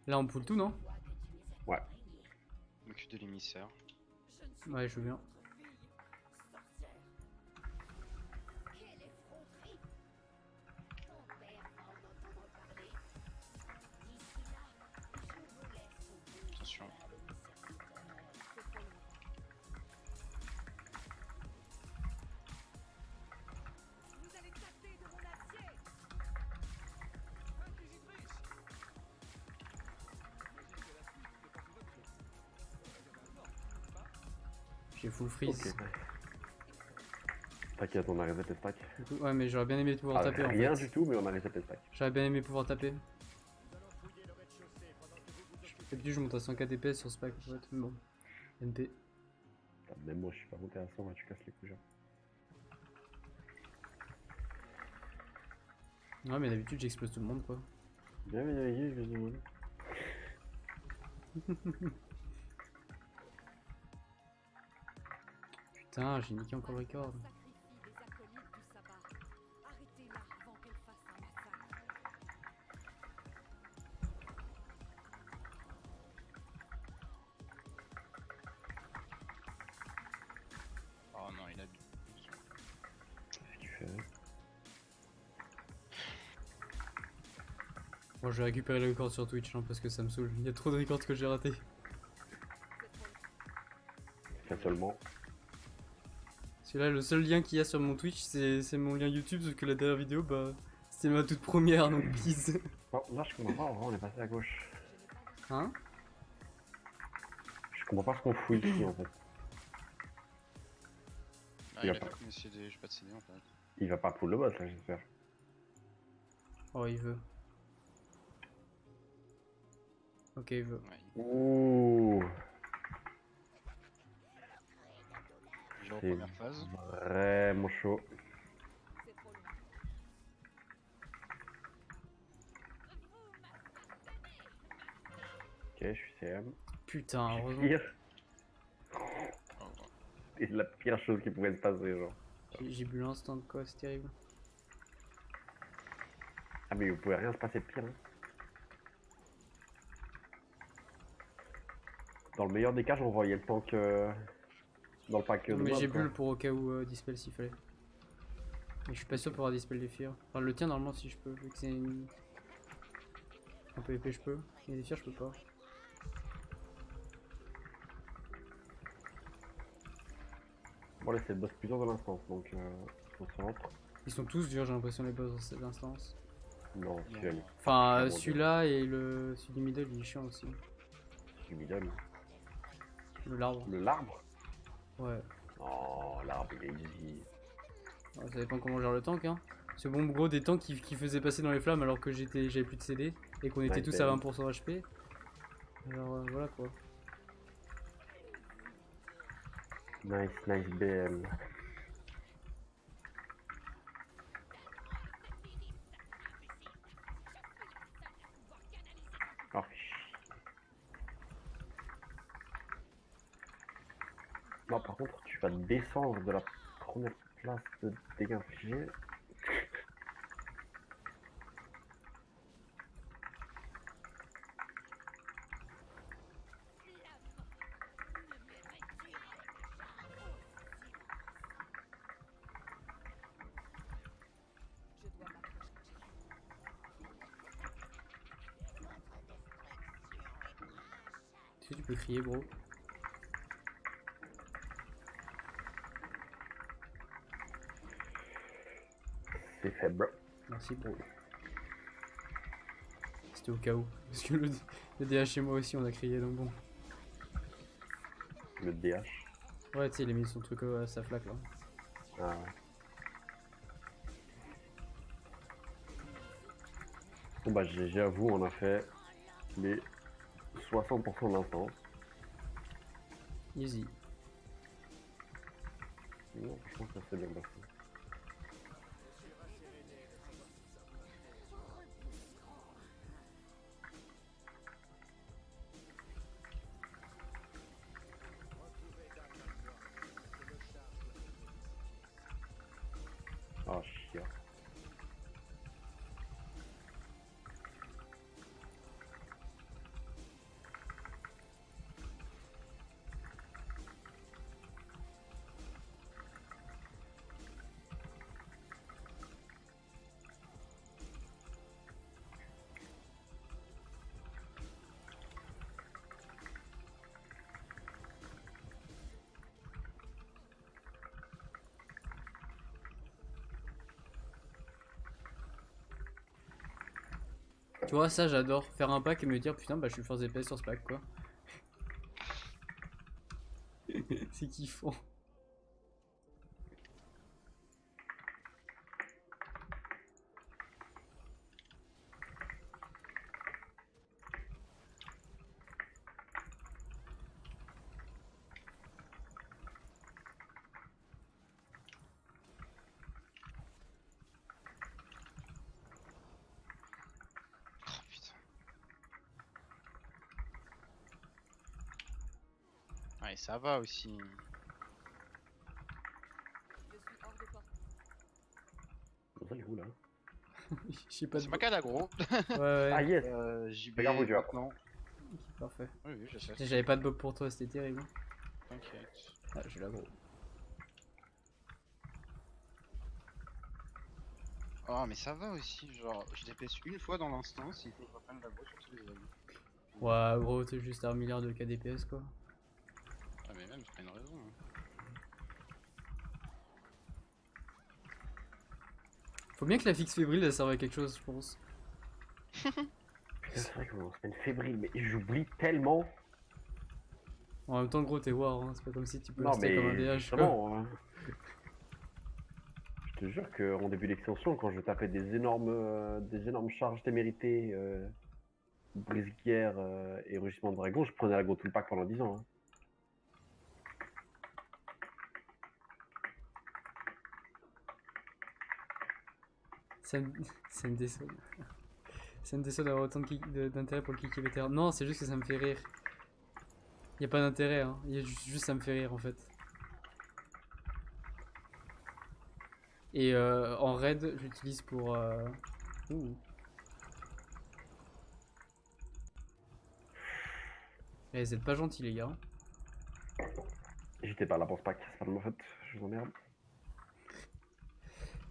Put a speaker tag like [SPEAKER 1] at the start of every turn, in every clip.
[SPEAKER 1] Là on pull tout, non?
[SPEAKER 2] Ouais.
[SPEAKER 3] M'occupe de l'émissaire.
[SPEAKER 1] Ouais, je veux bien.
[SPEAKER 3] Attention.
[SPEAKER 1] J'ai full
[SPEAKER 2] Ok,
[SPEAKER 1] freeze.
[SPEAKER 2] nice. T'inquiète, on a reset les stacks.
[SPEAKER 1] Du coup, ouais, mais j'aurais bien aimé pouvoir
[SPEAKER 2] Ah,
[SPEAKER 1] taper en
[SPEAKER 2] rien
[SPEAKER 1] fait.
[SPEAKER 2] du tout, mais on a reset les stacks.
[SPEAKER 1] J'aurais bien aimé pouvoir taper. D'habitude, je monte à 100k DPS sur ce pack en fait. Mais bon. MP.
[SPEAKER 2] Putain, même moi, je suis pas monté à 100, là, tu casses les couilles. Genre.
[SPEAKER 1] Ouais, mais d'habitude, j'explose tout le monde quoi.
[SPEAKER 2] Bien, je vais demander.
[SPEAKER 1] Putain, j'ai niqué encore le record.
[SPEAKER 3] Oh non, il a...
[SPEAKER 2] Qu'est-ce qu'il fait?
[SPEAKER 1] Bon, je vais récupérer le record sur Twitch hein, parce que ça me saoule. Il y a trop de records que j'ai ratés.
[SPEAKER 2] Tiens seulement.
[SPEAKER 1] Parce que là, le seul lien qu'il y a sur mon Twitch, c'est mon lien YouTube, sauf que la dernière vidéo, bah, c'était ma toute première, donc please.
[SPEAKER 2] Bon, là, je comprends pas, en vrai, on est passé à gauche.
[SPEAKER 1] Hein?
[SPEAKER 2] Je comprends pas ce qu'on fout ici, en fait.
[SPEAKER 3] Ah,
[SPEAKER 2] Il
[SPEAKER 3] il
[SPEAKER 2] a
[SPEAKER 3] a
[SPEAKER 2] pas-
[SPEAKER 3] fait comme CD, j'ai pas de CD en fait.
[SPEAKER 2] Il va pas pull le boss, là, j'espère.
[SPEAKER 1] Oh, il veut. Ok, il veut.
[SPEAKER 3] Ouais,
[SPEAKER 2] Ouh.
[SPEAKER 3] il est en
[SPEAKER 2] C'est
[SPEAKER 3] première phase.
[SPEAKER 2] vraiment chaud. Ok, je suis CM.
[SPEAKER 1] Putain,
[SPEAKER 2] Je suis
[SPEAKER 1] heureusement.
[SPEAKER 2] pire.
[SPEAKER 3] Oh, oh.
[SPEAKER 2] C'est la pire chose qui pouvait se passer, genre.
[SPEAKER 1] J'ai bu l'instant quoi, c'est terrible.
[SPEAKER 2] Ah, mais il pouvait rien se passer de pire, hein. Dans le meilleur des cas, j'envoyais le tank dans le pack de
[SPEAKER 1] Non, mais
[SPEAKER 2] mob,
[SPEAKER 1] j'ai
[SPEAKER 2] quoi.
[SPEAKER 1] bulle pour au cas où dispel s'il fallait. Mais je suis pas sûr pour avoir dispel les fears. Enfin, le tien, normalement, si je peux, vu que c'est une... un peu épais, je peux. Mais les fears, je peux pas.
[SPEAKER 2] Bon, là, c'est le boss plus dur de l'instance, donc on se rentre.
[SPEAKER 1] Ils sont tous durs, j'ai l'impression, les boss dans cette instance.
[SPEAKER 2] Non, celui-là, il est
[SPEAKER 1] Enfin,
[SPEAKER 2] clairement dur.
[SPEAKER 1] celui-là et celui du middle, il est chiant aussi.
[SPEAKER 2] Celui middle.
[SPEAKER 1] Le l'arbre.
[SPEAKER 2] Le l'arbre.
[SPEAKER 1] Ouais.
[SPEAKER 2] Oh, l'arbre, il est easy.
[SPEAKER 1] Ouais, ça dépend comment on gère le tank, hein. C'est bon, gros, des tanks qui faisaient passer dans les flammes alors que j'avais plus de CD et qu'on était
[SPEAKER 2] Nice
[SPEAKER 1] tous à
[SPEAKER 2] BM.
[SPEAKER 1] 20% HP. Alors voilà quoi.
[SPEAKER 2] Nice, nice BM. Oh, non, par contre, tu vas descendre de la première place de dégâts infligés.
[SPEAKER 1] Est-ce que tu peux crier, bro?
[SPEAKER 2] C'est faible.
[SPEAKER 1] Merci, bro. C'était au cas où. Parce que le DH chez moi aussi, on a crié, donc bon.
[SPEAKER 2] Le DH.
[SPEAKER 1] Ouais, tu sais, il a mis son truc à sa flaque là.
[SPEAKER 2] Ah ouais. Bon bah GG à vous, on a fait les 60% de l'instance.
[SPEAKER 1] Easy.
[SPEAKER 2] Non, franchement ça s'est bien passé. Ah chiant.
[SPEAKER 1] Tu vois, ça j'adore. Faire un pack et me dire putain, bah je suis force DPS sur ce pack quoi. C'est kiffant.
[SPEAKER 3] Oh putain. Ouais, ça va aussi.
[SPEAKER 2] Bon, ça, il est où là?
[SPEAKER 1] Je sais pas
[SPEAKER 3] C'est
[SPEAKER 1] de.
[SPEAKER 3] pas qu'à l'agro.
[SPEAKER 1] Ouais, ouais.
[SPEAKER 2] Ah yes!
[SPEAKER 3] JB
[SPEAKER 2] Regarde vos jobs.
[SPEAKER 3] maintenant.
[SPEAKER 1] Ok, parfait.
[SPEAKER 3] Oui, oui, je sais.
[SPEAKER 1] J'avais pas de bob pour toi, c'était terrible.
[SPEAKER 3] T'inquiète.
[SPEAKER 1] Ah, j'ai la gros.
[SPEAKER 3] Oh, mais ça va aussi. Genre, je DPS une fois dans l'instance, il faut que je reprenne l'agro sur tous les avis.
[SPEAKER 1] Ouais, gros, t'es juste à 1 milliard de KDPS quoi.
[SPEAKER 3] Ah, mais même, c'est pas une raison. Hein.
[SPEAKER 1] Faut bien que la fixe fébrile elle serve à quelque chose, je pense.
[SPEAKER 2] Putain, c'est vrai qu'on est en semaine fébrile, mais j'oublie tellement.
[SPEAKER 1] En même temps, gros, t'es war, hein. C'est pas comme si tu peux
[SPEAKER 2] Non,
[SPEAKER 1] rester comme un
[SPEAKER 2] mais
[SPEAKER 1] DH quoi.
[SPEAKER 2] justement, je te jure qu'en début d'extension, quand je tapais des énormes charges téméritées, brise-guerre et rugissement de dragon, je prenais l'agro tout le pack pendant 10 ans. Hein.
[SPEAKER 1] Ça me, ça me déçoit. Ça me déçoit d'avoir autant d'intérêt pour le kiki vétéran. Non, c'est juste que ça me fait rire. Y a pas d'intérêt, hein. Y a juste ça me fait rire en fait. Et en raid, j'utilise pour. Ouh. Eh, vous êtes pas gentils, les gars.
[SPEAKER 2] J'étais pas là pour ce pack, c'est pas de ma faute, je vous emmerde.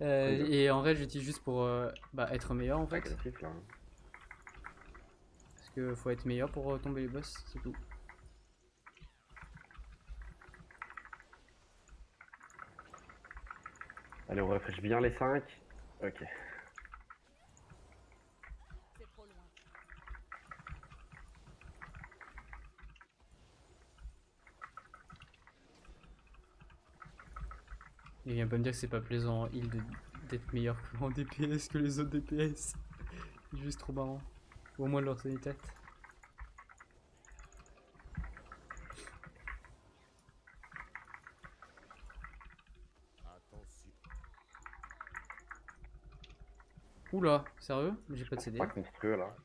[SPEAKER 1] Et en raid, j'utilise juste pour bah, être meilleur en fait.
[SPEAKER 2] Agressif là.
[SPEAKER 1] Parce que faut être meilleur pour tomber les boss, c'est tout.
[SPEAKER 2] Allez, on réfléchit bien les 5. Ok.
[SPEAKER 4] C'est trop loin.
[SPEAKER 1] Il vient pas me dire que c'est pas plaisant en heal d'être meilleur en DPS que les autres DPS. C'est juste trop marrant. Ou au moins leur sonner tête. Oula, sérieux? Mais j'ai pas de CD.
[SPEAKER 2] Pas monstrueux là.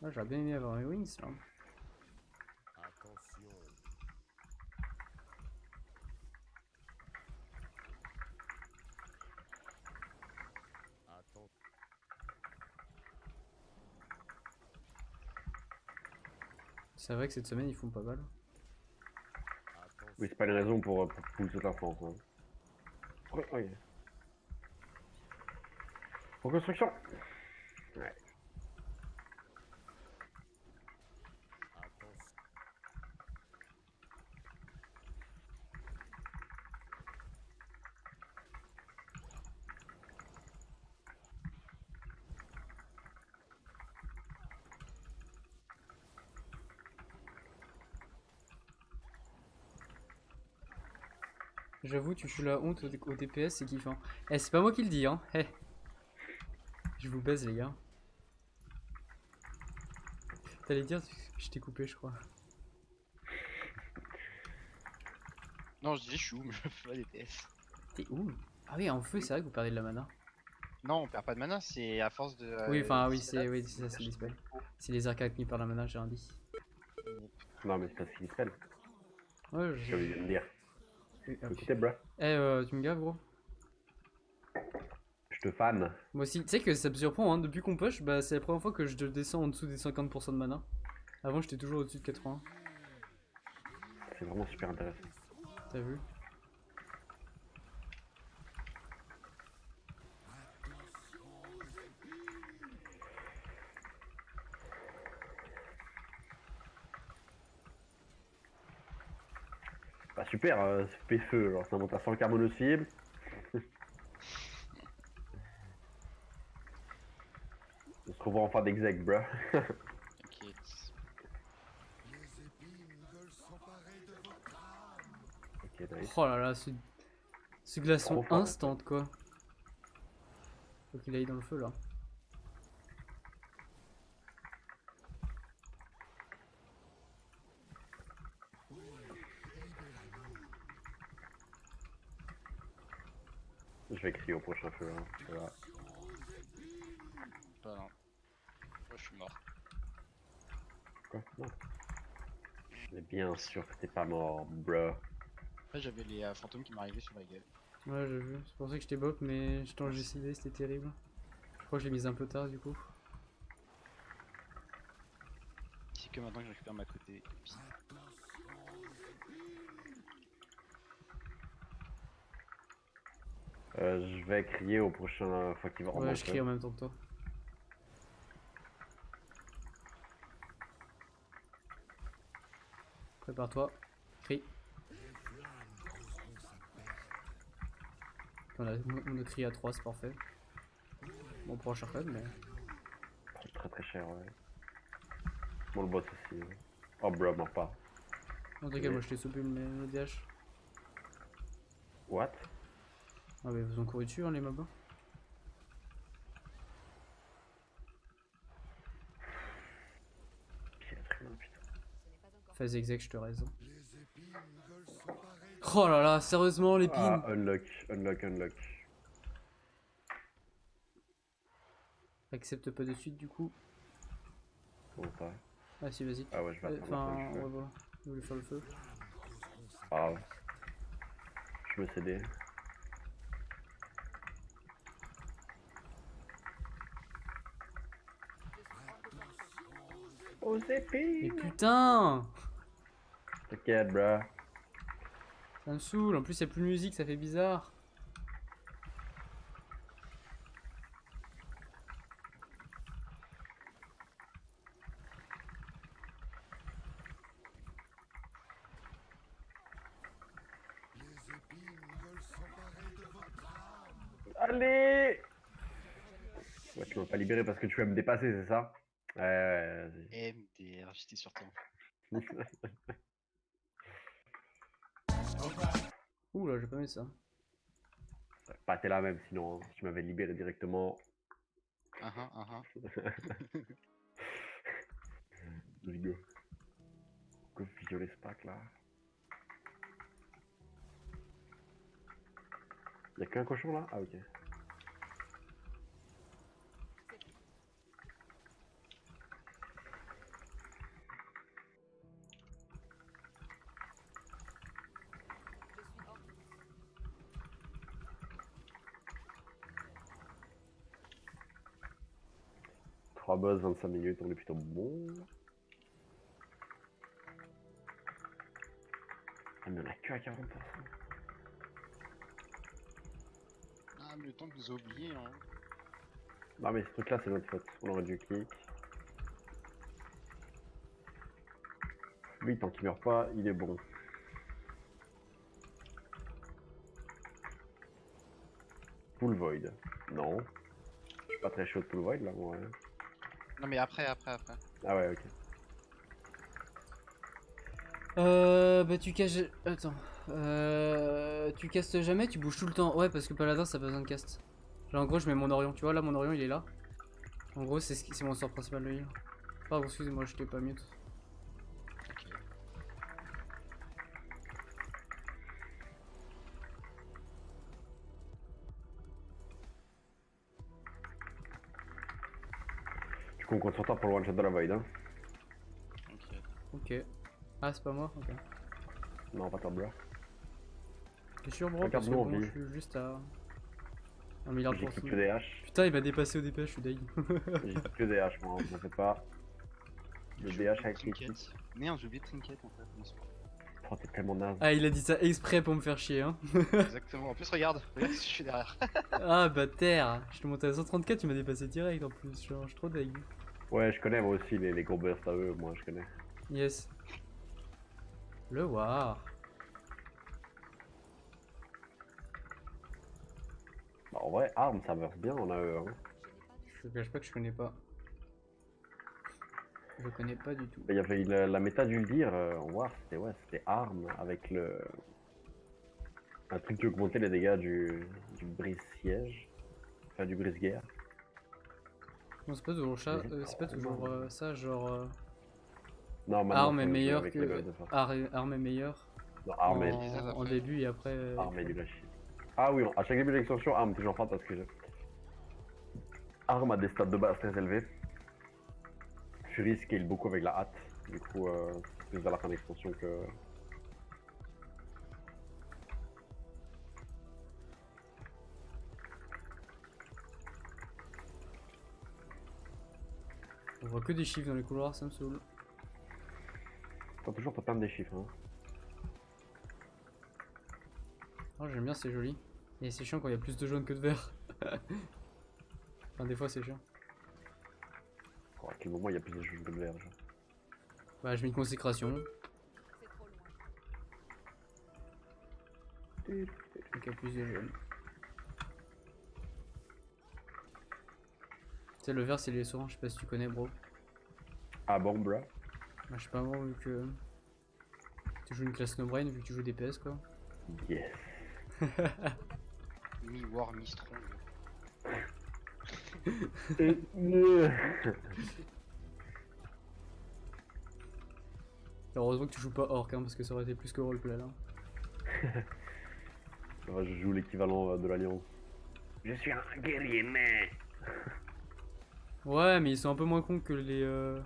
[SPEAKER 1] Ah, j'aurais bien aimé avoir mes wings là. C'est vrai que cette semaine ils font pas mal.
[SPEAKER 2] Oui, c'est pas une raison pour pousser la France. Hein. Ouais, ok. Reconstruction. Ouais.
[SPEAKER 1] J'avoue, tu fous la honte au DPS, c'est kiffant. Eh, c'est pas moi qui le dis, hein. Eh. Je vous baise, les gars. T'allais dire, je t'ai coupé, je crois.
[SPEAKER 3] Non, je dis je suis où, mais je fais pas DPS.
[SPEAKER 1] T'es où? Ah oui, en feu, c'est vrai que vous perdez de la mana.
[SPEAKER 3] Non, on perd pas de mana, c'est à force de.
[SPEAKER 1] Oui, enfin, oui,
[SPEAKER 3] c'est là,
[SPEAKER 1] c'est ça, c'est dispel. C'est les arcades qui perdent la mana, j'ai un dit.
[SPEAKER 2] Non, mais c'est parce qu'il spell.
[SPEAKER 1] Ouais,
[SPEAKER 2] Je viens de dire.
[SPEAKER 1] oui, ok.
[SPEAKER 2] Écoutez, bro.
[SPEAKER 1] Eh, tu me gaves, gros.
[SPEAKER 2] Je te fan.
[SPEAKER 1] Moi aussi, tu sais que ça me surprend, hein. Depuis qu'on push, bah, c'est la première fois que je descends en dessous des 50% de mana. Avant, j'étais toujours au-dessus de 80.
[SPEAKER 2] C'est vraiment super intéressant.
[SPEAKER 1] T'as vu?
[SPEAKER 2] Bah super, ce feu, genre ça monte à 100 k mono cible. On se revoit en fin d'exec, bro.
[SPEAKER 3] T'inquiète.
[SPEAKER 2] Ok, nice.
[SPEAKER 1] Oh là là, ce glaçon
[SPEAKER 2] Trop fort,
[SPEAKER 1] instant quoi. Faut qu'il aille dans le feu là.
[SPEAKER 2] Je vais crier au prochain feu. Hein. Ça va.
[SPEAKER 3] Bah non. Moi je suis mort.
[SPEAKER 2] Quoi? Non. Mais bien sûr que t'es pas mort, bro.
[SPEAKER 3] Après j'avais les fantômes qui m'arrivaient sur la gueule.
[SPEAKER 1] Ouais, j'ai vu. C'est pour ça que je t'ai bop, mais j'étais en GCV, c'était terrible. Je crois que je l'ai mise un peu tard du coup.
[SPEAKER 3] C'est que maintenant que je récupère ma côté.
[SPEAKER 2] Je vais crier au prochain fois qu'il va
[SPEAKER 1] Ouais, je crie en même temps que toi. Prépare-toi. Crie. On a crié à 3, c'est parfait. Bon, on prend cher quand même, mais.
[SPEAKER 2] C'est très très cher, ouais. Bon, le boss aussi. Ouais. Oh, bro, mort pas.
[SPEAKER 1] En tout cas, moi je t'ai soupé le DH.
[SPEAKER 2] What?
[SPEAKER 1] Ah, mais vous ont couru dessus, hein, les mobs.
[SPEAKER 2] Putain.
[SPEAKER 1] Fais exec, je te raise. Oh là là, sérieusement, l'épine.
[SPEAKER 2] Ah, unlock, unlock, unlock.
[SPEAKER 1] Accepte pas de suite du coup.
[SPEAKER 2] Comment ça?
[SPEAKER 1] Ah si, vas-y.
[SPEAKER 2] Ah ouais, je vais attendre
[SPEAKER 1] Enfin,
[SPEAKER 2] un peu le
[SPEAKER 1] ouais,
[SPEAKER 2] feu.
[SPEAKER 1] voilà. Je voulais faire le feu.
[SPEAKER 2] Ah ouais. Je me cédais. Aux
[SPEAKER 1] Mais
[SPEAKER 2] épines!
[SPEAKER 1] putain!
[SPEAKER 2] T'inquiète, bro.
[SPEAKER 1] Ça me saoule, en plus y'a plus de musique, ça fait bizarre.
[SPEAKER 2] Allez! Ouais, tu m'as pas libéré parce que tu vas me dépasser, c'est ça? Vas-y.
[SPEAKER 3] MDR, j'étais sur toi.
[SPEAKER 1] Ouh là, j'ai pas mis ça.
[SPEAKER 2] Pas t'es la même sinon, hein. Si tu m'avais libéré directement. Let's go. Go violer ce pack là. Y'a qu'un cochon là? Ah ok. Trois buzz, 25 minutes, on est plutôt bon. Ah mais on a que à 40%.
[SPEAKER 3] Ah mais le temps que vous avez oublié hein.
[SPEAKER 2] Non mais ce truc là c'est notre faute, on aurait dû clic. Lui tant qu'il meurt pas, il est bon. Full void. Non. Je suis pas très chaud de full void là moi. Hein.
[SPEAKER 3] Non mais après.
[SPEAKER 2] Ah ouais ok.
[SPEAKER 1] Bah tu caches... Attends. Tu castes jamais, tu bouges tout le temps. Ouais, parce que Paladin, ça a pas besoin de cast. Là, en gros, je mets mon Orion. Tu vois, là, mon Orion, il est là. En gros, c'est mon sort principal de heal. Pardon, excusez-moi, je t'ai pas mute.
[SPEAKER 3] Ok.
[SPEAKER 2] Du coup on compte sur toi pour le one shot de la void hein.
[SPEAKER 3] Ok.
[SPEAKER 1] Ok. Ah, c'est pas moi. Ok.
[SPEAKER 2] Non pas toi bro.
[SPEAKER 1] T'es sûr, bro?
[SPEAKER 2] Regarde,
[SPEAKER 1] Parce que
[SPEAKER 2] nous, on
[SPEAKER 1] bon,
[SPEAKER 2] vit.
[SPEAKER 1] je suis juste à 1 milliard de
[SPEAKER 2] J'ai
[SPEAKER 1] pourcents.
[SPEAKER 2] cliqué que des haches.
[SPEAKER 1] Putain, il m'a dépassé au DPS, je suis deg.
[SPEAKER 2] J'ai cliqué que des haches moi, ne fais pas. Le
[SPEAKER 3] J'ai
[SPEAKER 2] DH
[SPEAKER 3] oublié
[SPEAKER 2] avec
[SPEAKER 3] Trinket.
[SPEAKER 2] critique.
[SPEAKER 3] Merde, j'ai oublié Trinket en fait. Non, c'est pas-
[SPEAKER 2] Oh t'es tellement naze.
[SPEAKER 1] Ah, il a dit ça exprès pour me faire chier, hein.
[SPEAKER 3] Exactement. En plus regarde ce que je suis derrière.
[SPEAKER 1] Ah, bâtard. Je te montais à 134, tu m'as dépassé direct en plus. Genre, je suis trop deg.
[SPEAKER 2] Ouais je connais moi aussi les gros bursts à eux, moi je connais.
[SPEAKER 1] Yes. Le war.
[SPEAKER 2] Bah, en vrai arme ça meurt bien en AE hein.
[SPEAKER 1] Je te cache pas que je connais pas. Je connais pas du tout.
[SPEAKER 2] Il y avait la méta du dire en War, c'était arme avec un truc qui augmentait les dégâts du brise-siège. Enfin, du brise-guerre.
[SPEAKER 1] Non, c'est pas toujours,
[SPEAKER 2] Vas-y.
[SPEAKER 1] c'est pas toujours ça, genre
[SPEAKER 2] Non, maintenant,
[SPEAKER 1] arme est
[SPEAKER 2] c'est
[SPEAKER 1] meilleure
[SPEAKER 2] avec le
[SPEAKER 1] que.
[SPEAKER 2] golf de force.
[SPEAKER 1] Arme est meilleure
[SPEAKER 2] Non, arme est,
[SPEAKER 3] les a
[SPEAKER 1] en
[SPEAKER 3] fait.
[SPEAKER 1] début et après.
[SPEAKER 2] arme est du lâcher. Ah oui, à chaque début de l'extension, arme toujours frappe parce que arme a des stats de base très élevés. Fury scale beaucoup avec la hâte. Du coup, c'est plus à la fin de l'extension que.
[SPEAKER 1] On voit que des chiffres dans les couloirs, ça me saoule.
[SPEAKER 2] T'as toujours pas plein des chiffres. Hein.
[SPEAKER 1] Oh, j'aime bien, c'est joli. Et c'est chiant quand il y a plus de jaune que de vert. Enfin, des fois, c'est chiant.
[SPEAKER 2] Oh, à quel moment il y a plus de jeux de vert genre.
[SPEAKER 1] Bah, je mets une consécration. Donc, il y a plus de jaune. Tu sais, le vert, c'est les soins, je sais pas si tu connais, bro.
[SPEAKER 2] Ah bon, bro.
[SPEAKER 1] Bah, je sais pas, moi, vu que tu joues une classe no brain, vu que tu joues DPS, quoi.
[SPEAKER 2] Yes.
[SPEAKER 3] Mi-war, mi-strong.
[SPEAKER 1] Heureusement que tu joues pas orc, hein, parce que ça aurait été plus que roleplay, là.
[SPEAKER 2] Je joue l'équivalent de l'Alliance. Je suis un guerrier, mais.
[SPEAKER 1] Ouais, mais ils sont un peu moins cons que les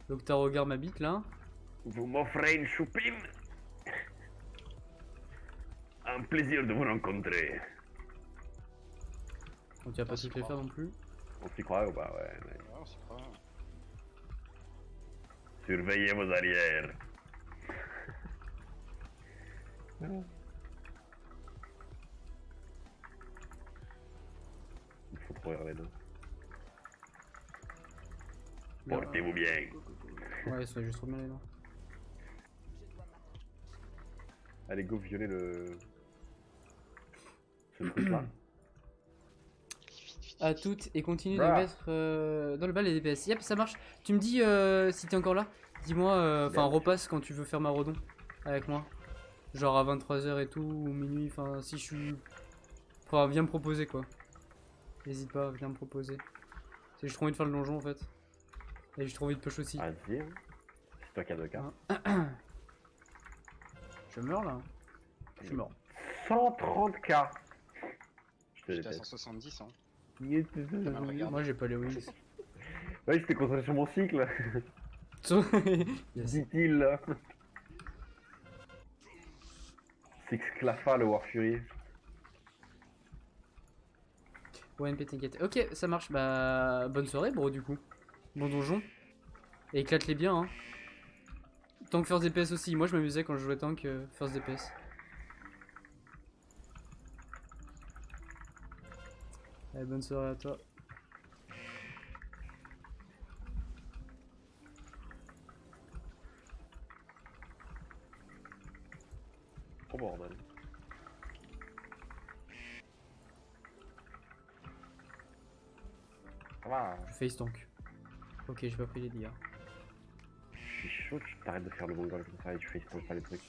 [SPEAKER 1] L'Octarogar m'habite, là.
[SPEAKER 2] Vous m'offrez une choupine? Un plaisir de vous rencontrer.
[SPEAKER 1] Donc, tu vas pas
[SPEAKER 3] s'y
[SPEAKER 1] toutes les
[SPEAKER 3] croit.
[SPEAKER 1] faire non plus.
[SPEAKER 2] On s'y croit ou pas? Ouais, mais...
[SPEAKER 3] Ouais, on s'y croit.
[SPEAKER 2] Surveillez vos arrières. Il faut trop regarder là. Portez-vous bien.
[SPEAKER 1] Ouais, ça va juste trop bien, les noms.
[SPEAKER 2] Allez, go violer le. Ce truc là.
[SPEAKER 1] À toutes et continue de
[SPEAKER 2] Brah.
[SPEAKER 1] mettre dans le bal les DPS. Yep, ça marche. Tu me dis si t'es encore là. Dis-moi, enfin repasse quand tu veux faire Maraudon avec moi. Genre à 23h et tout, ou minuit, enfin si je suis... Enfin viens me proposer quoi. N'hésite pas, viens me proposer. J'ai trop envie de faire le donjon en fait. Et j'ai trop envie de push aussi.
[SPEAKER 2] Vas-y. Hein. C'est toi qui as 2K.
[SPEAKER 1] Je meurs là. Je suis mort.
[SPEAKER 2] 130K. Je te
[SPEAKER 3] J'étais à
[SPEAKER 2] déteste.
[SPEAKER 3] 170, hein.
[SPEAKER 2] Oui,
[SPEAKER 3] mal regardé.
[SPEAKER 1] Moi j'ai pas les wins.
[SPEAKER 2] c'était concentré sur mon cycle.
[SPEAKER 1] Yes.
[SPEAKER 2] Dit-il là. Six Clafa le War Fury.
[SPEAKER 1] Ouais, NP t'inquiète. Ok, ça marche. Bah bonne soirée bro du coup. Bon donjon. Et éclate-les bien hein. Tank first DPS aussi. Moi je m'amusais quand je jouais tank first DPS. Allez, bonne soirée à toi.
[SPEAKER 2] Oh bordel. Ça va.
[SPEAKER 1] Je face tank. Ok, j'ai pas pris les dégâts.
[SPEAKER 2] Je suis chaud, tu t'arrêtes de faire le mongol comme ça et tu fais pas les trucs.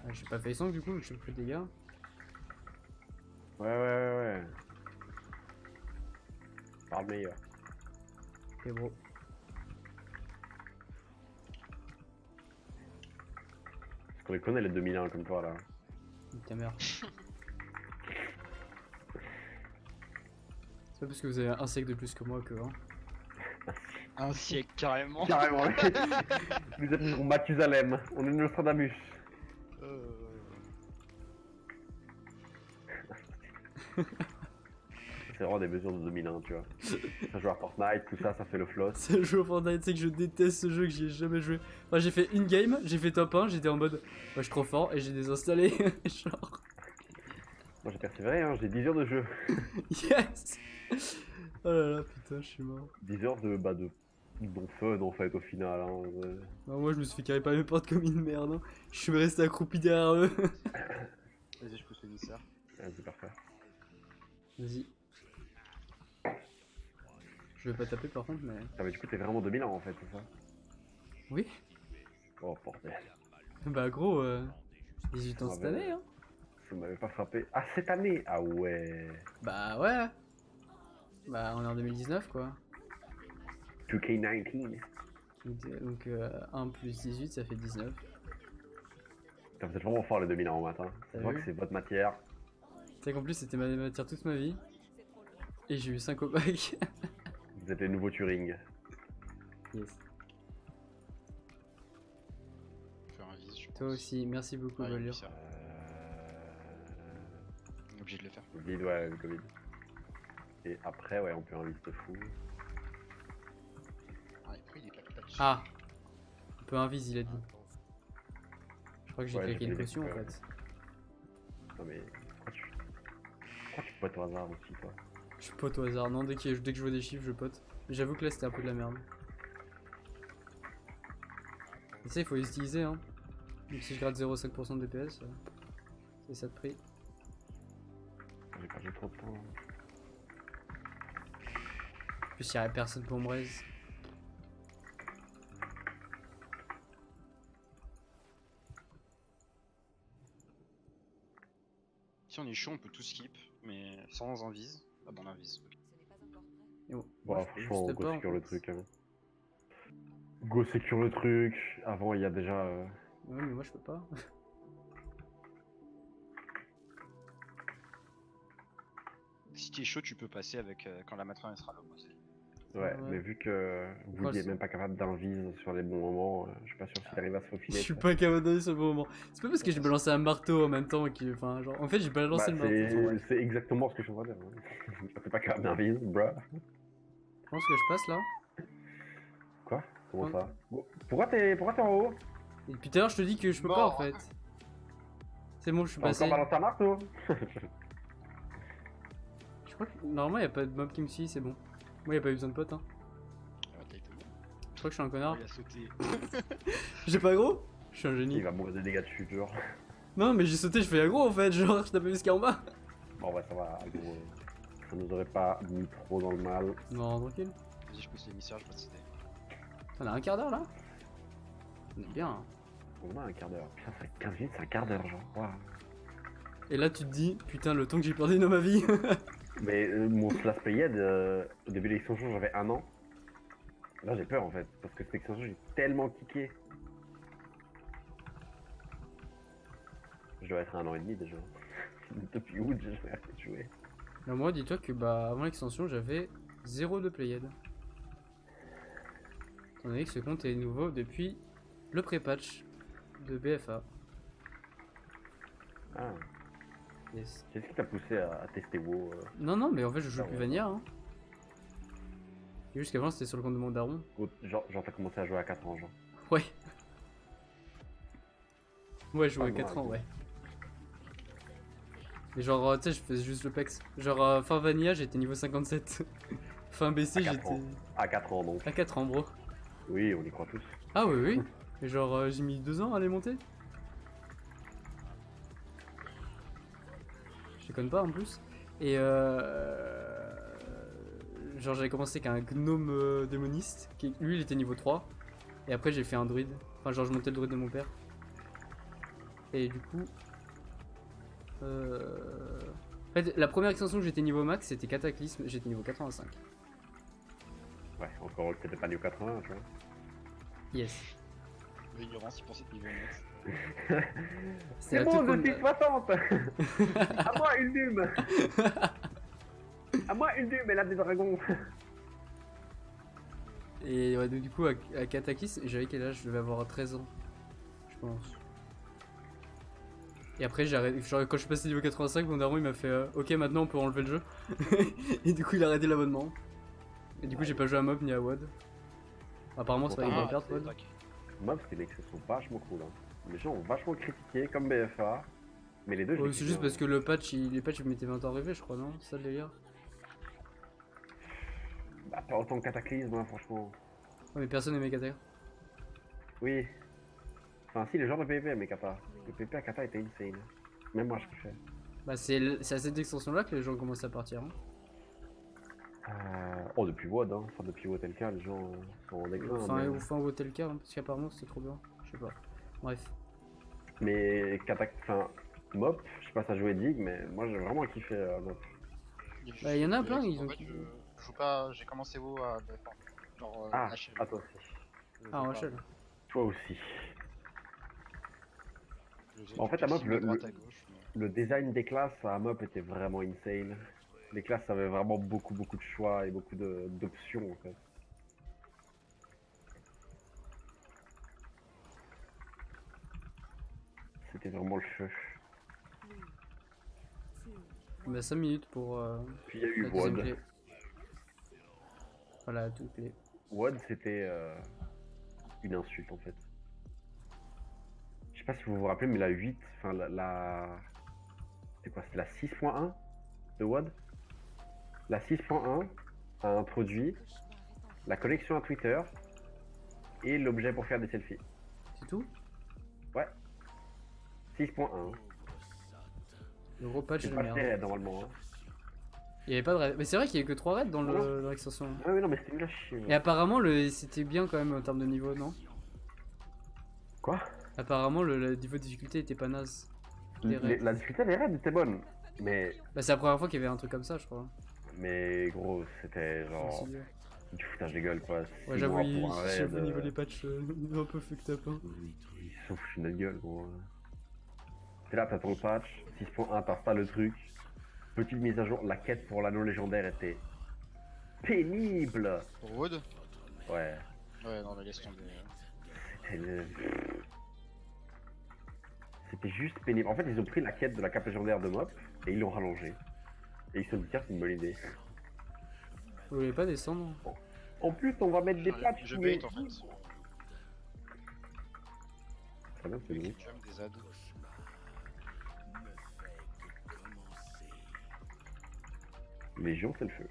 [SPEAKER 1] Ah, j'ai pas face tank du coup, j'ai pris les dégâts.
[SPEAKER 2] Ouais. Parle meilleur.
[SPEAKER 1] Ok bro.
[SPEAKER 2] Parce qu'on les connaît les 2001 comme toi là.
[SPEAKER 1] Nique ta mère. C'est pas parce que vous avez un siècle de plus que moi que hein.
[SPEAKER 3] Un siècle, carrément.
[SPEAKER 2] Carrément. Vous êtes sur Mathusalem. On est Nostradamus. C'est vraiment des mesures de 2001, tu vois. Ça joue à Fortnite, tout ça, ça fait le floss.
[SPEAKER 1] C'est le jeu Fortnite, c'est que je déteste ce jeu, que j'y ai jamais joué. Enfin, j'ai fait une game, j'ai fait top 1, j'étais en mode ouais, je suis trop fort et j'ai désinstallé. Genre,
[SPEAKER 2] Moi j'ai persévéré, hein, j'ai 10 heures de jeu.
[SPEAKER 1] yes! Oh là là, putain, je suis mort.
[SPEAKER 2] 10 heures de bon fun en fait au final. Hein.
[SPEAKER 1] Non, moi je me suis fait carrer par mes potes comme une merde. Hein. Je suis resté accroupi derrière eux.
[SPEAKER 3] Vas-y, je pousse l'émissaire.
[SPEAKER 2] Vas-y, parfait.
[SPEAKER 1] Vas-y. Je vais pas taper par contre, mais.
[SPEAKER 2] Ah, mais du coup, t'es vraiment 2000 ans en fait, c'est ça?
[SPEAKER 1] Oui.
[SPEAKER 2] Oh, bordel.
[SPEAKER 1] Bah gros, 18 ans
[SPEAKER 2] Ah
[SPEAKER 1] cette
[SPEAKER 2] ben,
[SPEAKER 1] année, hein.
[SPEAKER 2] Ça m'avait pas frappé. Ah, cette année? Ah ouais.
[SPEAKER 1] Bah ouais. Bah on est en 2019 quoi.
[SPEAKER 2] 2K19.
[SPEAKER 1] Donc 1 plus 18 ça fait 19.
[SPEAKER 2] Putain, vous êtes vraiment fort les 2000 ans au matin.
[SPEAKER 1] T'as
[SPEAKER 2] Je vois
[SPEAKER 1] vu
[SPEAKER 2] que c'est votre matière.
[SPEAKER 1] Tu sais qu'en plus c'était ma matière toute ma vie. Et j'ai eu 5 au bac.
[SPEAKER 2] Vous êtes les nouveaux Turing.
[SPEAKER 1] Yes.
[SPEAKER 3] Faire un vis, je pense.
[SPEAKER 1] Toi aussi, merci beaucoup
[SPEAKER 3] Ouais,
[SPEAKER 1] Valure.
[SPEAKER 3] c'est vrai. On est obligé de le faire.
[SPEAKER 2] Le Covid, ouais, le Covid. Et après, ouais, on peut un liste fou.
[SPEAKER 3] Ah, et après, il est claqué là-dessus.
[SPEAKER 1] Ah, un peu invise il a dit. Je crois que j'ai
[SPEAKER 2] Ouais,
[SPEAKER 1] claqué
[SPEAKER 2] j'ai
[SPEAKER 1] une
[SPEAKER 2] fait
[SPEAKER 1] potion en
[SPEAKER 2] des-
[SPEAKER 1] fait.
[SPEAKER 2] Non mais, pourquoi tu potes au hasard aussi, toi?
[SPEAKER 1] Je pote au hasard, non, dès que je vois des chiffres je pote. Mais j'avoue que là c'était un peu de la merde. Et tu sais, il faut les utiliser hein. Même si je gratte 0,5% de DPS, c'est ça de prix.
[SPEAKER 2] J'ai perdu trop de temps.
[SPEAKER 1] En plus, il y aurait personne pour me raise.
[SPEAKER 3] Si on est chaud, on peut tout skip, mais sans invise. Ah bon, on invise. Ok.
[SPEAKER 1] Et bon,
[SPEAKER 2] Bon,
[SPEAKER 1] moi, je peux
[SPEAKER 2] franchement,
[SPEAKER 1] juste
[SPEAKER 2] go
[SPEAKER 1] pas, en
[SPEAKER 2] secure le
[SPEAKER 1] fait.
[SPEAKER 2] truc. Hein. Go secure le truc. Avant, il y a déjà.
[SPEAKER 1] Ouais, mais moi je peux pas.
[SPEAKER 3] Si t'es chaud, tu peux passer avec quand la matraque elle sera là. Moi,
[SPEAKER 2] Ouais,
[SPEAKER 1] Ouais.
[SPEAKER 2] mais vu que
[SPEAKER 1] Quand
[SPEAKER 2] Woody est
[SPEAKER 1] c'est-
[SPEAKER 2] même pas capable d'invise sur les bons moments, je suis pas sûr s'il arrive à se
[SPEAKER 1] Je
[SPEAKER 2] faufiler.
[SPEAKER 1] suis
[SPEAKER 2] ça.
[SPEAKER 1] pas capable d'aller sur le bon moment. C'est pas parce que j'ai balancé un marteau en même temps que. Enfin, genre. En fait, j'ai pas lancé
[SPEAKER 2] Bah,
[SPEAKER 1] le marteau. Enfin, bref.
[SPEAKER 2] c'est exactement ce que je suis en train de dire. Hein. T'es pas capable d'invise, bruh.
[SPEAKER 1] Je pense que je passe là.
[SPEAKER 2] Quoi? Comment
[SPEAKER 1] Hein.
[SPEAKER 2] ça? Bon, pourquoi t'es en haut?
[SPEAKER 1] Et depuis tout à l'heure, je te dis que je peux pas en
[SPEAKER 3] Mort.
[SPEAKER 1] fait. C'est bon, je suis
[SPEAKER 2] T'as
[SPEAKER 1] passé.
[SPEAKER 2] encore balancé un marteau?
[SPEAKER 1] Je crois que normalement, y a pas de mob qui me suit, c'est bon. Moi, y a pas eu besoin de potes, hein.
[SPEAKER 3] Ah, t'as été bon.
[SPEAKER 1] Je crois que je suis un connard.
[SPEAKER 3] Il a sauté.
[SPEAKER 1] J'ai pas aggro. Je suis un génie.
[SPEAKER 2] Il va mourir des dégâts de chute, genre.
[SPEAKER 1] Non, mais j'ai sauté, je fais aggro en fait. Genre, je tape ce qu'il y a en bas.
[SPEAKER 2] Bon, ouais, ça va, gros. Ça nous aurait pas mis trop dans le mal.
[SPEAKER 1] Non, tranquille.
[SPEAKER 3] Vas-y, je pousse l'émissaire, je vais pas te céder.
[SPEAKER 1] On a un quart d'heure là. On est bien. Hein.
[SPEAKER 2] On a un quart d'heure. Putain, c'est 15 minutes, c'est un quart d'heure, genre. Waouh.
[SPEAKER 1] Et là, tu te dis, putain, le temps que j'ai perdu dans ma vie.
[SPEAKER 2] Mais mon slash payed, au début de l'extension, j'avais 1 an. Là, j'ai peur en fait, parce que cette extension, j'ai tellement kické. Je dois être à 1 an et demi déjà. Depuis août, j'ai jamais arrêté de jouer.
[SPEAKER 1] Mais moi, dis-toi que bah, avant l'extension, j'avais 0 de played. Étant donné que ce compte est nouveau depuis le pré-patch de BFA.
[SPEAKER 2] Ah,
[SPEAKER 1] Yes.
[SPEAKER 2] qu'est-ce qui t'a poussé à tester WoW
[SPEAKER 1] Non, non, mais en fait, je joue
[SPEAKER 2] Ah
[SPEAKER 1] plus
[SPEAKER 2] ouais.
[SPEAKER 1] Vanilla. Hein. Et jusqu'avant, c'était sur le compte de mon daron.
[SPEAKER 2] genre t'as commencé à jouer à 4 ans, genre.
[SPEAKER 1] Ouais. Ouais, je jouais à
[SPEAKER 2] Ah,
[SPEAKER 1] 4
[SPEAKER 2] non,
[SPEAKER 1] ans,
[SPEAKER 2] ok.
[SPEAKER 1] ouais. Mais genre, tu sais, je faisais juste le PEX. Genre, fin Vanilla, j'étais niveau 57. Fin BC,
[SPEAKER 2] À 4
[SPEAKER 1] j'étais
[SPEAKER 2] ans. À 4 ans, donc.
[SPEAKER 1] à 4 ans, bro.
[SPEAKER 2] Oui, on y croit tous.
[SPEAKER 1] Ah, oui, oui. Et genre, j'ai mis 2 ans à les monter. Je déconne pas en plus. Et genre, j'avais commencé avec un gnome démoniste. Lui, il était niveau 3. Et après, j'ai fait un druide. Enfin, genre, je montais le druide de mon père. Et du coup. En fait, la première extension que j'étais niveau max, c'était Cataclysme. J'étais niveau 85.
[SPEAKER 2] Ouais, encore que t'étais pas niveau 80, tu vois.
[SPEAKER 1] Yes.
[SPEAKER 3] L'ignorance, il pensait que niveau max.
[SPEAKER 1] C'est
[SPEAKER 2] C'est
[SPEAKER 1] la
[SPEAKER 2] bon,
[SPEAKER 1] toute
[SPEAKER 2] je suis 60. À moi une dume. À moi une dume, elle a des dragons.
[SPEAKER 1] Et ouais, donc, du coup, à Cataclysme, j'avais quel âge? Je devais avoir 13 ans. Je pense. Et après, j'ai arrêté. Genre, quand je suis passé niveau 85, mon daron il m'a fait ok, maintenant on peut enlever le jeu. Et du coup, il a arrêté l'abonnement. Et du coup, j'ai pas joué à Mob ni à WoD. Apparemment, c'est pas une bonne carte, WoD.
[SPEAKER 2] Mob, c'était une exception vachement cool. Hein. Les gens ont vachement critiqué, comme BFA. Mais les deux, je
[SPEAKER 1] Ouais,
[SPEAKER 2] les
[SPEAKER 1] c'est
[SPEAKER 2] kiffe
[SPEAKER 1] juste
[SPEAKER 2] bien.
[SPEAKER 1] parce que le patch, les patchs ils mettaient 20 ans à arriver, je crois, non? C'est ça le délire?
[SPEAKER 2] Bah, pas autant de cataclysme, hein, franchement.
[SPEAKER 1] Ouais, mais personne aimait Kata.
[SPEAKER 2] Oui. Enfin, si, les gens de PvP aimaient Kata. Le PvP à Kata était insane. Même moi, je kiffais.
[SPEAKER 1] Bah, c'est à cette extension là que les gens commencent à partir. Hein.
[SPEAKER 2] Oh, depuis WOD, hein. Enfin, depuis WOTLK, les gens sont en déclin.
[SPEAKER 1] Ou fin Hotelka, hein, parce qu'apparemment c'était trop bien. Je sais pas. Bref.
[SPEAKER 2] Mais enfin, Mop, je sais pas si ça joué Dig, mais moi j'ai vraiment kiffé Mop.
[SPEAKER 1] Bah, y en a plein,
[SPEAKER 3] en
[SPEAKER 1] ils ont
[SPEAKER 3] fait,
[SPEAKER 1] kiffé.
[SPEAKER 3] je joue pas, j'ai commencé WoW à BF1. Genre
[SPEAKER 2] Ah,
[SPEAKER 3] HL.
[SPEAKER 2] à toi aussi.
[SPEAKER 3] Je
[SPEAKER 1] Ah,
[SPEAKER 3] joue
[SPEAKER 1] en
[SPEAKER 3] pas.
[SPEAKER 1] HL.
[SPEAKER 2] Toi aussi.
[SPEAKER 3] Je faisais
[SPEAKER 2] En
[SPEAKER 3] du
[SPEAKER 2] fait, à Mop,
[SPEAKER 3] piercing à droite à gauche. Mais...
[SPEAKER 2] le design des classes à Mop était vraiment insane. Les classes avaient vraiment beaucoup de choix et beaucoup d'options en fait. C'était vraiment le feu.
[SPEAKER 1] On a 5 minutes pour
[SPEAKER 2] Puis il y a eu
[SPEAKER 1] la deuxième
[SPEAKER 2] WOD.
[SPEAKER 1] clé. Voilà, la toute clé.
[SPEAKER 2] WOD c'était une insulte en fait. Je sais pas si vous vous rappelez, mais la 8, enfin c'était quoi? C'était la 6.1 de WOD. La 6.1 a introduit la connexion à Twitter et l'objet pour faire des selfies.
[SPEAKER 1] C'est tout?
[SPEAKER 2] Ouais. 6.1.
[SPEAKER 1] Le gros patch
[SPEAKER 2] C'est
[SPEAKER 1] de
[SPEAKER 2] pas
[SPEAKER 1] merde.
[SPEAKER 2] très raid normalement. Hein.
[SPEAKER 1] Il y avait pas de raid. Mais c'est vrai qu'il y avait que 3 raids dans dans l'extension.
[SPEAKER 2] Ah oui, non, mais c'était nul à chier.
[SPEAKER 1] Et apparemment, c'était bien quand même en termes de niveau, non?
[SPEAKER 2] Quoi?
[SPEAKER 1] Apparemment, le niveau de difficulté était pas naze. Des raids.
[SPEAKER 2] La difficulté des raids était bonne. Mais
[SPEAKER 1] Bah, c'est la première fois qu'il y avait un truc comme ça, je crois.
[SPEAKER 2] gros, c'était genre
[SPEAKER 1] Ouais,
[SPEAKER 2] du foutage de gueule quoi.
[SPEAKER 1] ouais,
[SPEAKER 2] 6
[SPEAKER 1] j'avoue,
[SPEAKER 2] mois pour un raid,
[SPEAKER 1] au niveau des patchs, il est un peu fucked up. Hein.
[SPEAKER 2] ils se foutent de notre gueule gros. T'es là, t'as ton patch, 6.1, t'installes le truc. Petite mise à jour, la quête pour l'anneau légendaire était pénible.
[SPEAKER 3] Pour Wood?
[SPEAKER 2] Ouais.
[SPEAKER 3] Ouais, non, mais laisse tomber.
[SPEAKER 2] C'était C'était juste pénible. En fait, ils ont pris la quête de la cape légendaire de Mop et ils l'ont rallongée. Et ils se sont dit, tiens, c'est une bonne idée.
[SPEAKER 1] Vous voulez pas descendre?
[SPEAKER 2] En plus, on va mettre des patchs.
[SPEAKER 3] Je bait en fait.
[SPEAKER 2] Très bien, c'est
[SPEAKER 3] Des
[SPEAKER 2] bon.
[SPEAKER 3] jumps, des ads.
[SPEAKER 2] Légion, c'est le feu.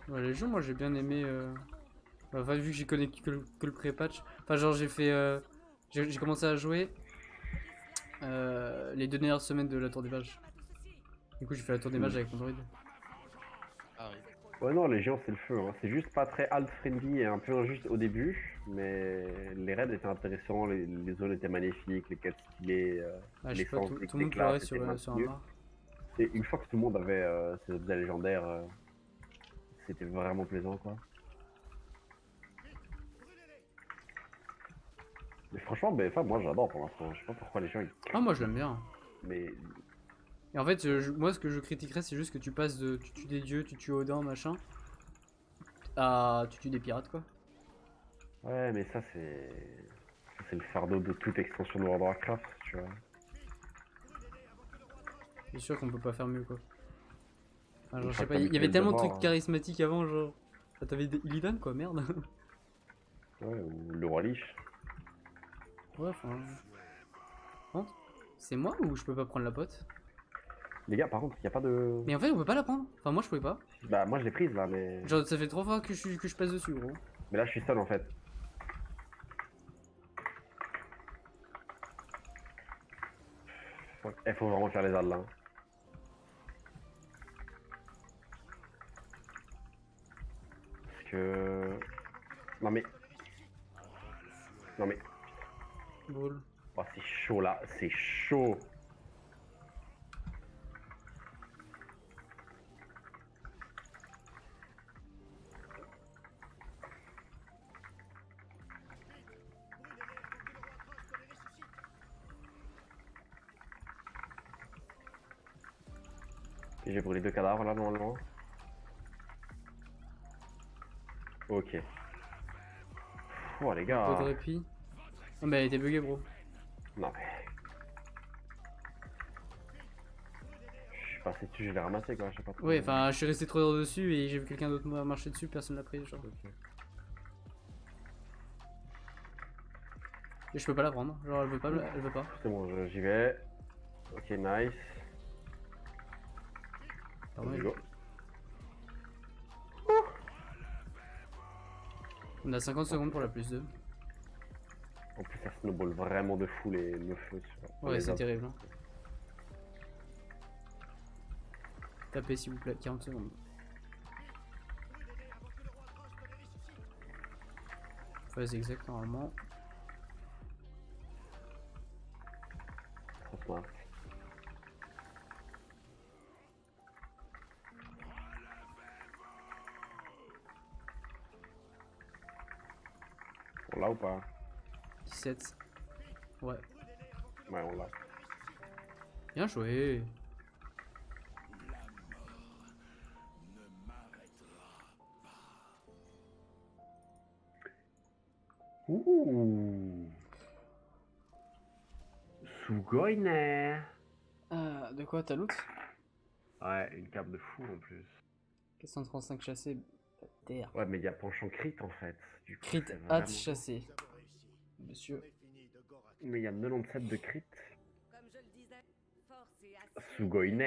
[SPEAKER 1] Ouais, les jeux, moi j'ai bien aimé. Enfin, vu que j'ai connu que le pré-patch. Enfin, genre, j'ai fait. J'ai commencé à jouer les 2 dernières semaines de la Tour des Mages. Du coup, j'ai fait la Tour des Mages avec Android.
[SPEAKER 3] Ah oui.
[SPEAKER 2] Ouais, non, Légion, c'est le feu. Hein. C'est juste pas très alt-friendly et un peu injuste au début. Mais les raids étaient intéressants, les zones étaient magnifiques, les quêtes stylées.
[SPEAKER 1] Ah, je
[SPEAKER 2] les
[SPEAKER 1] sais pas,
[SPEAKER 2] sens
[SPEAKER 1] tout
[SPEAKER 2] des
[SPEAKER 1] le monde
[SPEAKER 2] classes
[SPEAKER 1] pleurait
[SPEAKER 2] étaient
[SPEAKER 1] sur un
[SPEAKER 2] maintenus.
[SPEAKER 1] bar.
[SPEAKER 2] Et une fois que tout le monde avait ses objets légendaires, c'était vraiment plaisant quoi. Mais franchement, BFA, moi j'adore pour l'instant. Je sais pas pourquoi les gens ils...
[SPEAKER 1] Ah, moi je l'aime bien.
[SPEAKER 2] Mais
[SPEAKER 1] Et en fait, moi ce que je critiquerais, c'est juste que tu passes de tu tues des dieux, tu tues Odin, machin, à tu tues des pirates quoi.
[SPEAKER 2] ouais, mais ça c'est le fardeau de toute extension de World of Warcraft, tu vois.
[SPEAKER 1] C'est sûr qu'on peut pas faire mieux quoi. Enfin, genre,
[SPEAKER 2] Une
[SPEAKER 1] je
[SPEAKER 2] fois
[SPEAKER 1] sais
[SPEAKER 2] que
[SPEAKER 1] pas,
[SPEAKER 2] t'as
[SPEAKER 1] il y avait
[SPEAKER 2] mis
[SPEAKER 1] tellement de
[SPEAKER 2] Devoir,
[SPEAKER 1] trucs charismatiques avant, genre. Ah, t'avais Illidan quoi, merde.
[SPEAKER 2] Ouais, ou le roi Lich.
[SPEAKER 1] Ouais, enfin. Bon, c'est moi ou je peux pas prendre la pote?
[SPEAKER 2] Les gars, par contre, il y a pas de.
[SPEAKER 1] Mais en fait, on peut pas la prendre. Enfin, moi je pouvais pas.
[SPEAKER 2] Bah, moi je l'ai prise là, mais.
[SPEAKER 1] Genre, ça fait 3 fois que je passe dessus, gros.
[SPEAKER 2] Mais là je suis seul en fait. Il faut vraiment faire les adds là. Hein. Parce que. Non mais. Non mais.
[SPEAKER 1] Drôle.
[SPEAKER 2] Oh, c'est chaud là, c'est chaud. Et j'ai brûlé 2 cadavres là normalement. Ok. Oh les
[SPEAKER 1] Pas de
[SPEAKER 2] gars.
[SPEAKER 1] répit. Oh, bah, elle était buggée, bro.
[SPEAKER 2] Non mais. Je suis passé dessus, je l'ai ramassé quoi, je sais pas trop.
[SPEAKER 1] Ouais, enfin, je suis resté trop heures dessus et j'ai vu quelqu'un d'autre marcher dessus, personne l'a pris, genre.
[SPEAKER 2] Ok.
[SPEAKER 1] Et je peux pas la prendre, genre, elle veut pas. Elle veut pas.
[SPEAKER 2] C'est bon, j'y vais. Ok, nice.
[SPEAKER 1] Pardon,
[SPEAKER 2] Let's go.
[SPEAKER 1] on a 50 secondes pour la plus 2.
[SPEAKER 2] En plus, ça snowball vraiment de fou le feu. sur
[SPEAKER 1] Ouais,
[SPEAKER 2] les
[SPEAKER 1] c'est
[SPEAKER 2] arbres.
[SPEAKER 1] terrible. Hein. Tapez s'il vous plaît, 40 secondes. Phase exact normalement.
[SPEAKER 2] Trop smart. On l'a ou pas?
[SPEAKER 1] 17. Ouais.
[SPEAKER 2] Ouais, on l'a.
[SPEAKER 1] Bien joué.
[SPEAKER 2] Ouh. Sugoine.
[SPEAKER 1] De quoi t'as loot?
[SPEAKER 2] Ouais, une carte de fou en plus.
[SPEAKER 1] 435 chassés. Terre.
[SPEAKER 2] Ouais, mais il y a penchant crit en fait. Du coup,
[SPEAKER 1] Crit
[SPEAKER 2] c'est
[SPEAKER 1] hâte
[SPEAKER 2] vraiment-
[SPEAKER 1] chassé. Monsieur.
[SPEAKER 2] Mais il y a 97 de crit.
[SPEAKER 4] Comme je le disais, force et action.
[SPEAKER 2] Sugoine.